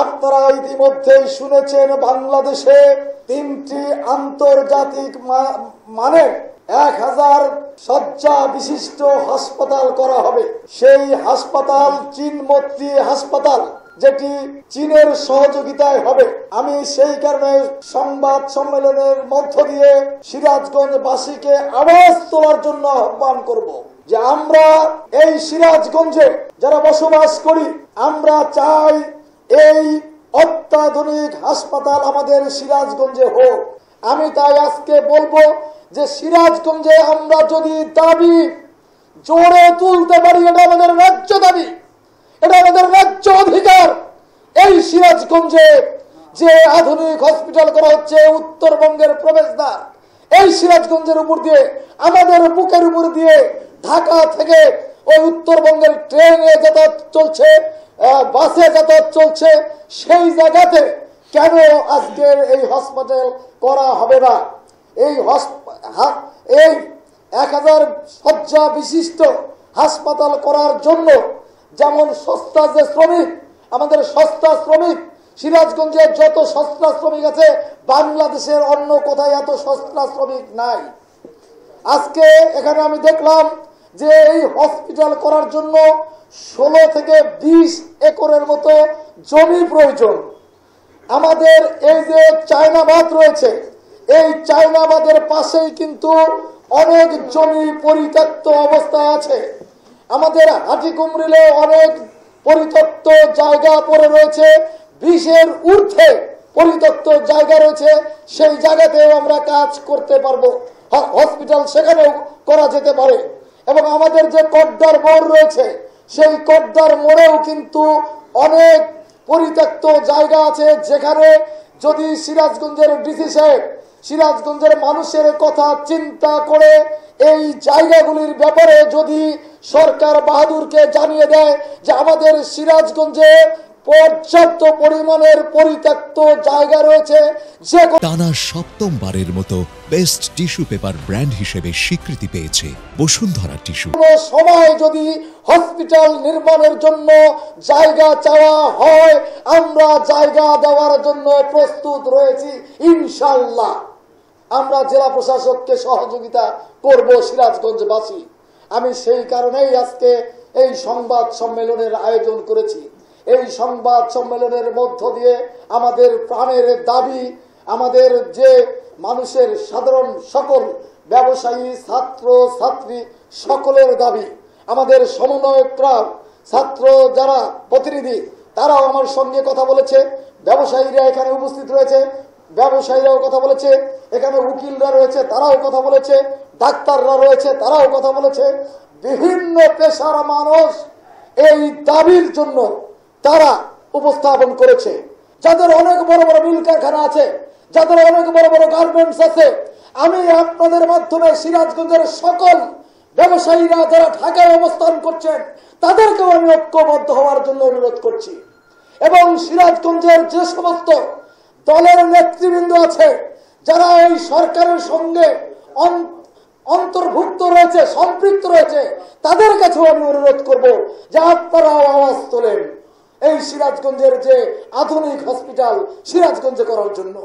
আপনারা ইতিমধ্যেই শুনেছেন বাংলাদেশে 3টি আন্তর্জাতিক মানের 1000 শয্যা বিশিষ্ট হাসপাতাল করা হবে। সেই হাসপাতাল চীনমৈত্রী হাসপাতাল, যেটি চীনের সহযোগিতায় হবে। আমি সেই কারণে সংবাদ সম্মেলনের মধ্য দিয়ে সিরাজগঞ্জবাসীকে আওয়াজ তোলার জন্য আহ্বান করব যে আমরা এই সিরাজগঞ্জে যারা বসবাস করি, আমরা চাই এই অত্যাধুনিক হাসপাতাল আমাদের সিরাজগঞ্জে হোক। আমি তাই আজকে বলবো যে সিরাজগঞ্জে আমরা যদি দাবি জোরে তুলতে পারি, এটা আমাদের ন্যায্য দাবি, এটা আমাদের ন্যায্য অধিকার। এই সিরাজগঞ্জে যে আধুনিক হসপিটাল করা হচ্ছে, উত্তরবঙ্গের প্রবেশদ্বার, এই সিরাজগঞ্জের উপর দিয়ে, আমাদের বুকের উপর দিয়ে ঢাকা থেকে ওই উত্তরবঙ্গের ট্রেনে যাতায়াত চলছে, বাসে যাতায়াত চলছে, সেই জায়গাতে কেন আজকের এই হসপিটাল করা হবে না? এই 1000 শয্যা বিশিষ্ট হাসপাতাল করার জন্য যেমন সস্তা যে শ্রমিক, আমাদের সস্তা শ্রমিক, সিরাজগঞ্জে যত সস্তা শ্রমিক আছে বাংলাদেশের অন্য কোথায় এত সস্তা শ্রমিক নাই। আজকে এখানে আমি দেখলাম যে এই হসপিটাল করার জন্য 16 থেকে 20 একরের মতো জমি প্রয়োজন। আমাদের এই যে চায়নাবাদ রয়েছে, এই চায়নাবাদের পাশেই কিন্তু অনেক জমি পরিত্যক্ত অবস্থায় আছে। আমাদের হাটিকুমরিলে অনেক পরিত্যক্ত জায়গা পড়ে রয়েছে, 20-এর ঊর্ধ্বে পরিত্যক্ত জায়গা রয়েছে। সেই জায়গাতেও আমরা কাজ করতে পারবো, হসপিটাল সেখানেও করা যেতে পারে। এবং আমাদের যে কড্ডার মোড় রয়েছে, সেই কড্ডার মোড়েও কিন্তু অনেক পরিত্যক্ত জায়গা আছে, যেখানে যদি সিরাজগঞ্জের ডিসি সাহেব সিরাজগঞ্জের মানুষের কথা চিন্তা করে এই জায়গাগুলির ব্যাপারে যদি সরকার বাহাদুরকে জানিয়ে দেয় যে আমাদের সিরাজগঞ্জে পর্যাপ্ত পরিমাণের পরিত্যক্ত জায়গা রয়েছে, যে টানা 7মবারের মতো বেস্ট টিস্যু পেপার ব্র্যান্ড হিসেবে স্বীকৃতি পেয়েছে বসুন্ধরা টিস্যু। সময় যদি হসপিটাল নির্মাণের জন্য জায়গা চাওয়া হয়, আমরা জায়গা দেওয়ার জন্য প্রস্তুত রয়েছি ইনশাআল্লাহ। আমরা জেলা প্রশাসককে সহযোগিতা করব সিরাজগঞ্জবাসী। আমি সেই কারণেই আজকে এই সংবাদ সম্মেলনের আয়োজন করেছি। এই সংবাদ সম্মেলনের মধ্য দিয়ে আমাদের প্রাণের দাবি, আমাদের যে মানুষের সাধারণ সকল ব্যবসায়ী, ছাত্র ছাত্রী সকলের দাবি, আমাদের সমন্বয়করা, ছাত্র যারা প্রতিনিধি তারাও আমার সঙ্গে কথা বলেছে, ব্যবসায়ীরা এখানে উপস্থিত রয়েছে, ব্যবসায়ীরাও কথা বলেছে, এখানে উকিলরা রয়েছে তারাও কথা বলেছে, ডাক্তাররা রয়েছে তারাও কথা বলেছে। বিভিন্ন পেশার মানুষ এই দাবির জন্য তারা উপস্থাপন করেছে। যাদের অনেক বড় বড় মিল কারখানা আছে, যাদের অনেক বড় বড় গার্মেন্টস আছে, আমি আপনাদের মাধ্যমে সিরাজগঞ্জের সকল ব্যবসায়ীরা যারা ঢাকায় অবস্থান করছেন তাদেরকেও আমি ঐক্যবদ্ধ হওয়ার জন্য অনুরোধ করছি। এবং সিরাজগঞ্জের যে সমস্ত দলের নেতৃবৃন্দ আছে যারা এই সরকারের সঙ্গে অন্তর্ভুক্ত রয়েছে, সম্পৃক্ত রয়েছে, তাদের কাছেও আমি অনুরোধ করব যে আপনারাও আওয়াজ তোলেন এই সিরাজগঞ্জের যে আধুনিক হসপিটাল সিরাজগঞ্জে করার জন্য।